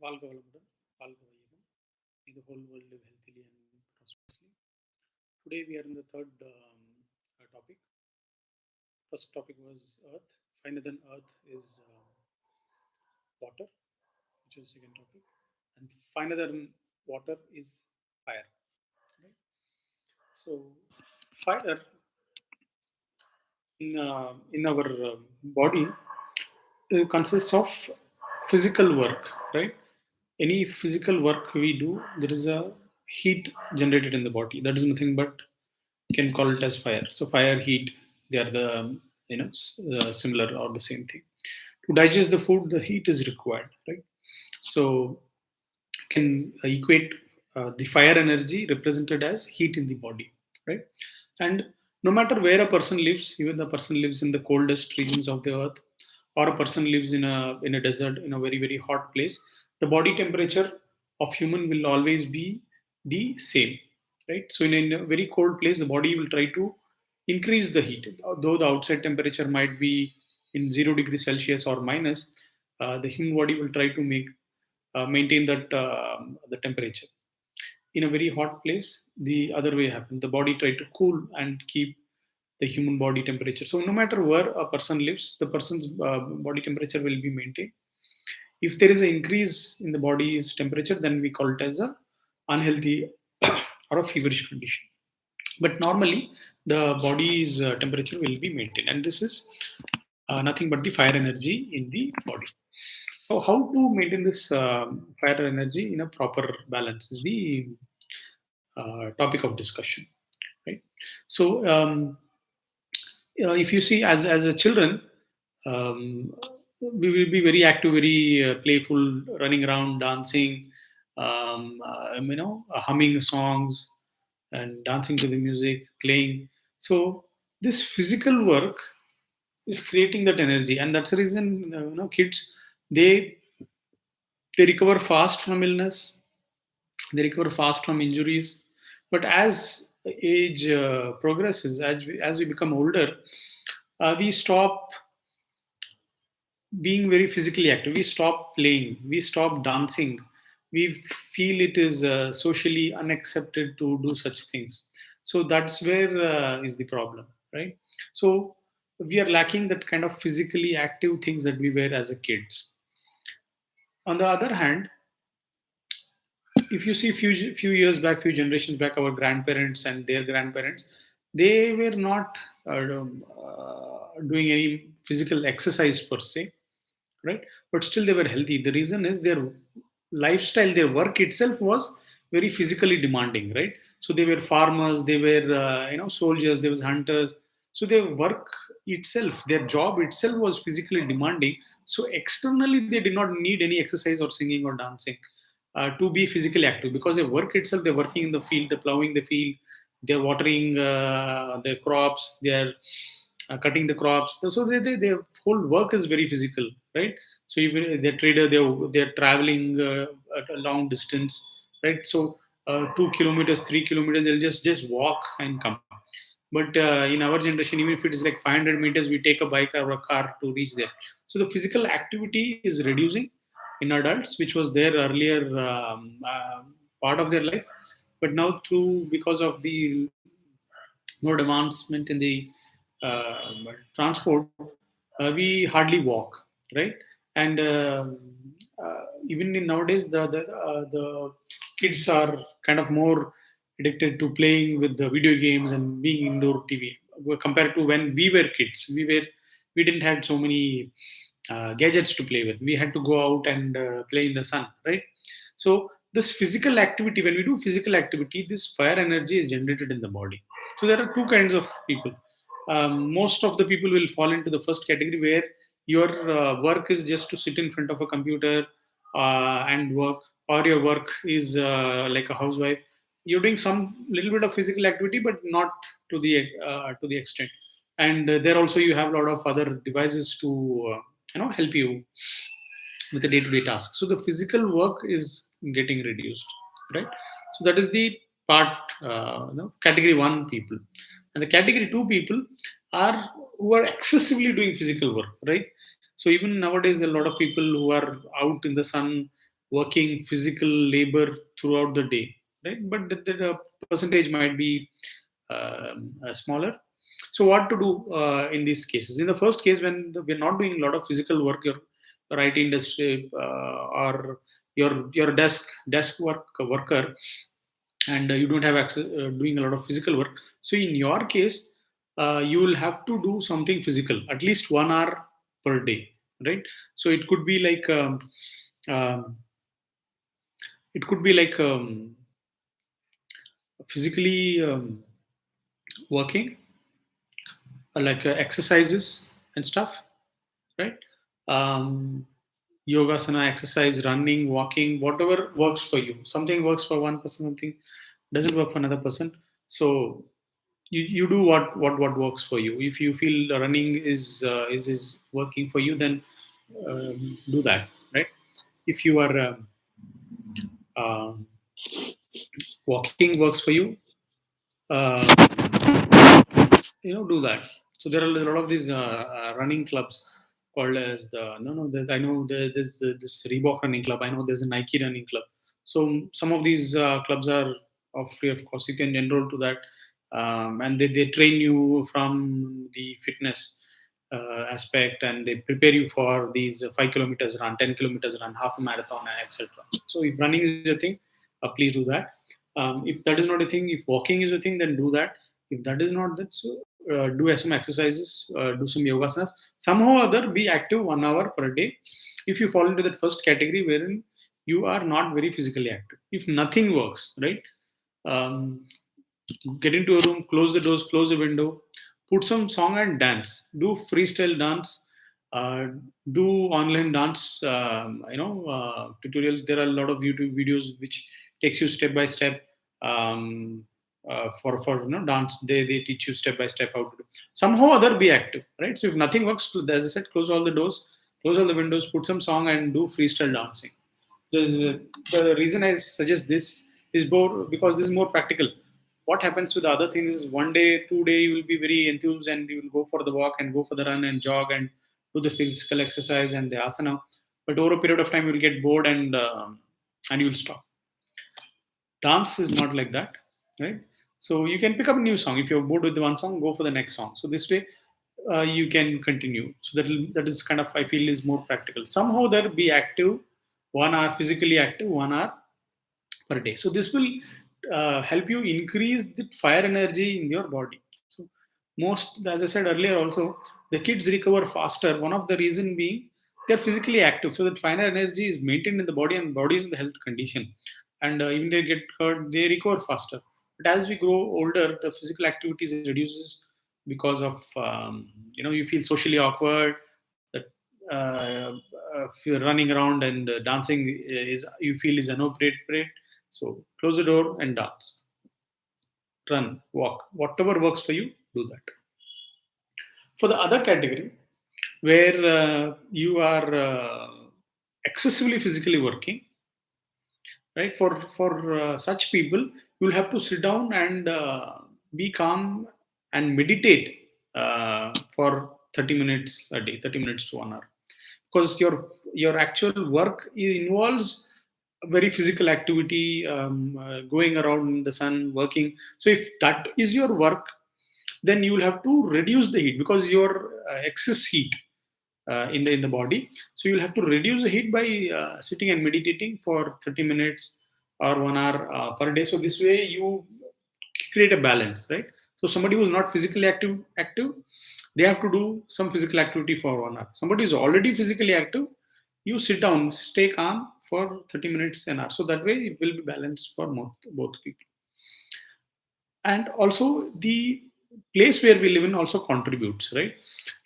வாழ்க வளமுடன், வாழ்க வையகம். May the whole world live healthily and prosperously. Today we are in the third topic. First topic was Earth. Finer than Earth is water, which is the second topic, and finer than water is fire. Right? So, fire in our body consists of physical work, right? Any physical work we do, there is a heat generated in the body. That is nothing but can call it as fire. So fire, heat, they are the similar or the same thing. To digest the food, the heat is required, right? So can equate the fire energy represented as heat in the body, right? And no matter where a person lives, even the person lives in the coldest regions of the earth, or a person lives in a desert, in a very hot place, the body temperature of human will always be the same, right? So in a very cold place, the body will try to increase the heat, though the outside temperature might be in 0 degrees Celsius or minus. The human body will try to maintain that the temperature. In a very hot place, the other way happens. The body try to cool and keep the human body temperature. So no matter where a person lives, the person's body temperature will be maintained. If there is an increase in the body's temperature, then we call it as a unhealthy or a feverish condition. But normally, the body's temperature will be maintained, and this is nothing but the fire energy in the body. So, how to maintain this fire energy in a proper balance is the topic of discussion, right? So, if you see, as a children, um, we will be very active, very playful, running around, dancing, humming songs, and dancing to the music, playing. So, this physical work is creating that energy, and that's the reason kids they they recover fast from illness, they recover fast from injuries. But as age progresses, as we become older, we stop being very physically active. We stop playing. We stop dancing. We feel it is socially unaccepted to do such things. So that's where is the problem, right? So we are lacking that kind of physically active things that we were as a kids. On the other hand, if you see few years back, few generations back, our grandparents and their grandparents, they were not doing any physical exercise per se, right? But still they were healthy. The reason is their lifestyle, their work itself was very physically demanding, right? So they were farmers, they were soldiers, they was hunters. So their work itself, their job itself was physically demanding. So externally they did not need any exercise or singing or dancing to be physically active, because their work itself, they're working in the field, they're plowing the field, they're watering the crops, they're cutting the crops. So their whole work is very physical, right? So even they're trader, they're traveling at a long distance, right? So 2 kilometers, 3 kilometers, they'll just walk and come. But in our generation, even if it is like 500 meters, we take a bike or a car to reach there. So the physical activity is reducing in adults, which was there earlier part of their life. But now, through because of the more advancement in the transport, we hardly walk, right? And even in nowadays, the kids are kind of more addicted to playing with the video games and being indoor TV compared to when we were kids. We didn't have so many gadgets to play with. We had to go out and play in the sun, right? So this physical activity, when we do physical activity, this fire energy is generated in the body. So there are two kinds of people. Most of the people will fall into the first category, where your work is just to sit in front of a computer and work, or your work is like a housewife. You're doing some little bit of physical activity, but not to the extent. And there also you have a lot of other devices to help you with the day-to-day tasks. So the physical work is getting reduced, right? So that is the part, category one people. And the category two people are who are excessively doing physical work, right? So even nowadays, there are a lot of people who are out in the sun, working physical labor throughout the day, right? But the percentage might be smaller. So what to do in these cases? In the first case, when we're not doing a lot of physical work, your IT industry or your desk worker, and you don't have access doing a lot of physical work. So in your case, you will have to do something physical at least 1 hour per day, right? So um, it could be like physically working, like exercises and stuff, right? um, Yogasana exercise, running, walking, whatever works for you. Something works for one person, something doesn't work for another person. So you do what works for you. If you feel the running is working for you, then do that, right? If you are um walking works for you, uh, do that. So there are a lot of these running clubs called as the no no the, I know there's this Reebok running club. I know there's a Nike running club. So some of these clubs are of free of course. You can enroll to that, and they train you from the fitness aspect, and they prepare you for these 5 kilometers run, 10 kilometers run, half a marathon, etc. So if running is a thing, please do that. If that is not a thing, if walking is a thing, then do that. If that is not that, so do some exercises, do some yogasanas. Somehow or other, be active 1 hour per day. If you fall into that first category wherein you are not very physically active, if nothing works, right? Um, get into a room, close the doors, close the window, put some song and dance. Do freestyle dance. Uh, do online dance. Tutorials. There are a lot of YouTube videos which takes you step by step. For dance, they teach you step by step how to do. Somehow or other, be active, right? So if nothing works, as I said, close all the doors, close all the windows, put some song and do freestyle dancing. The reason I suggest this is more because this is more practical. What happens with the other things is 1 day, 2 day, you will be very enthused and you will go for the walk and go for the run and jog and do the physical exercise and the asana. But over a period of time, you will get bored and you will stop. Dance is not like that, right? So you can pick up a new song. If you're bored with the one song, go for the next song. So this way, you can continue. So that is kind of, I feel, is more practical. Somehow there be active, 1 hour physically active, 1 hour per day. So this will help you increase the fire energy in your body. So most, as I said earlier, also the kids recover faster. One of the reason being they're physically active, so that fire energy is maintained in the body and body is in the health condition. And even they get hurt, they recover faster. But as we grow older, the physical activities reduces because of you feel socially awkward. That if you're running around and dancing is you feel is inappropriate. So close the door and dance, run, walk, whatever works for you, do that. For the other category, where you are excessively physically working, right? For such people, you'll have to sit down and be calm and meditate for 30 minutes a day, 30 minutes to 1 hour, because your actual work involves very physical activity, going around in the sun, working. So if that is your work, then you will have to reduce the heat because your excess heat in the body. So you'll have to reduce the heat by sitting and meditating for 30 minutes or 1 hour per day. So this way you create a balance, right? So somebody who's not physically active, they have to do some physical activity for 1 hour. Somebody who's already physically active, you sit down, stay calm for 30 minutes an hour. So that way it will be balanced for both people. And also the place where we live in also contributes, right?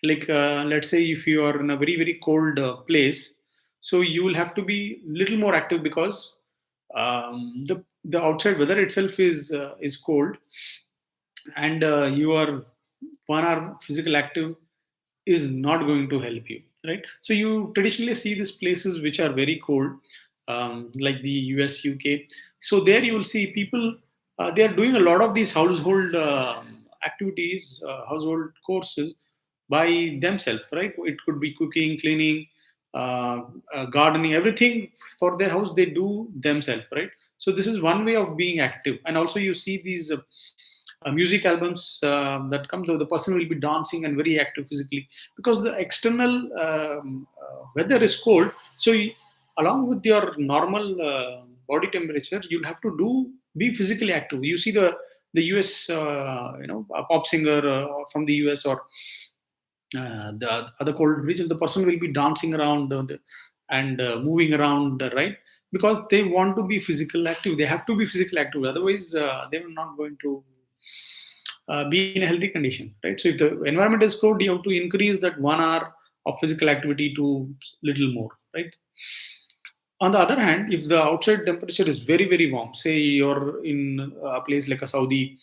Like let's say if you are in a very very cold place, so you will have to be little more active because the outside weather itself is cold, and you are 1 hour physical active is not going to help you, right? So you traditionally see these places which are very cold, like the US, UK. So there you will see people, they are doing a lot of these household activities, household courses by themselves, right? It could be cooking, cleaning, gardening, everything for their house they do themselves, right? So this is one way of being active. And also you see these music albums that come, the person will be dancing and very active physically, because the external weather is cold. So along with your normal body temperature, you'll have to be physically active. You see the US a pop singer from the US, or the other cold region, the person will be dancing around and moving around, right? Because they want to be physical active, they have to be physical active, otherwise they are not going to be in a healthy condition, right? So if the environment is cold, you have to increase that 1 hour of physical activity to little more, right? On the other hand, if the outside temperature is very very warm, say you're in a place like a Saudi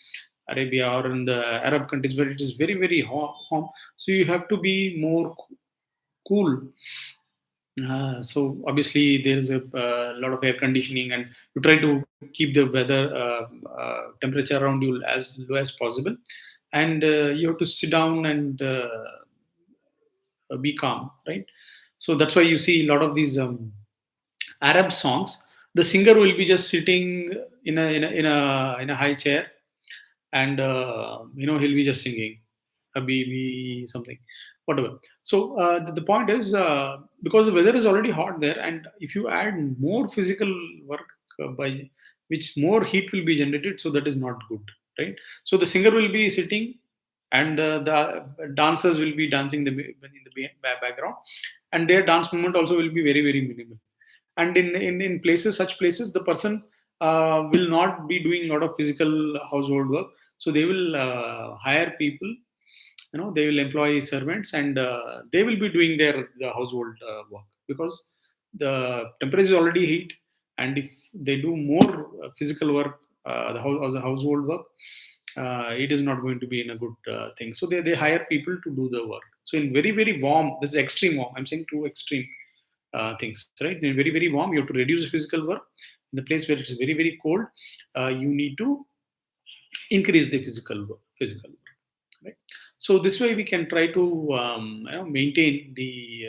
Arabia or in the Arab countries where it is very very hot, so you have to be more cool. So obviously there is a lot of air conditioning, and you try to keep the weather temperature around you as low as possible, and you have to sit down and be calm, right? So that's why you see a lot of these Arab songs. The singer will be just sitting in a high chair, and he'll be just singing Habibi something, whatever. So the point is, because the weather is already hot there, and if you add more physical work by which more heat will be generated, so that is not good, right? So the singer will be sitting, and the dancers will be dancing in the background, and their dance movement also will be very very minimal. And in places, such places, the person will not be doing a lot of physical household work, so they will hire people, they will employ servants, and they will be doing the household work, because the temperature is already heat. And if they do more physical work, the household work, it is not going to be in a good thing. So they hire people to do the work. So in very very warm, this is extreme warm, I'm saying two extreme things, right? In very very warm, you have to reduce the physical work. In the place where it's very very cold, you need to increase the physical work, right? So this way we can try to maintain the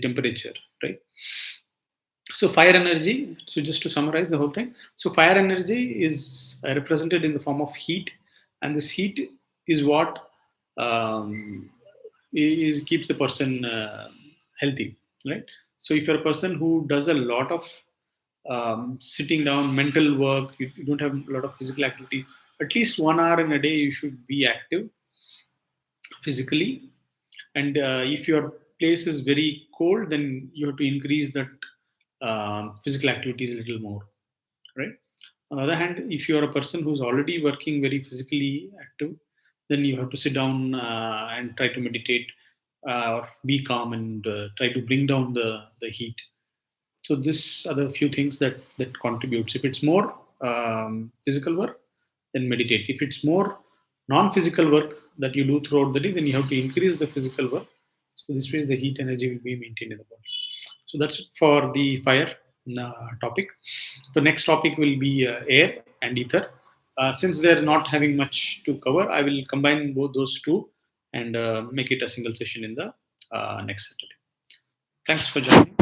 temperature, right? So fire energy, so just to summarize the whole thing, so fire energy is represented in the form of heat, and this heat is what keeps the person healthy, right? So if you're a person who does a lot of sitting down mental work, you don't have a lot of physical activity, at least 1 hour in a day you should be active physically. And if your place is very cold, then you have to increase that physical activities a little more, right? On the other hand, if you are a person who's already working very physically active, then you have to sit down and try to meditate, or be calm, and try to bring down the heat. So this are the few things that contributes. If it's more physical work, then meditate. If it's more non-physical work that you do throughout the day, then you have to increase the physical work. So this way the heat energy will be maintained in the body. So that's it for the fire topic. The next topic will be air and ether. Since they're not having much to cover, I will combine both those two and make it a single session in the next Saturday. Thanks for joining.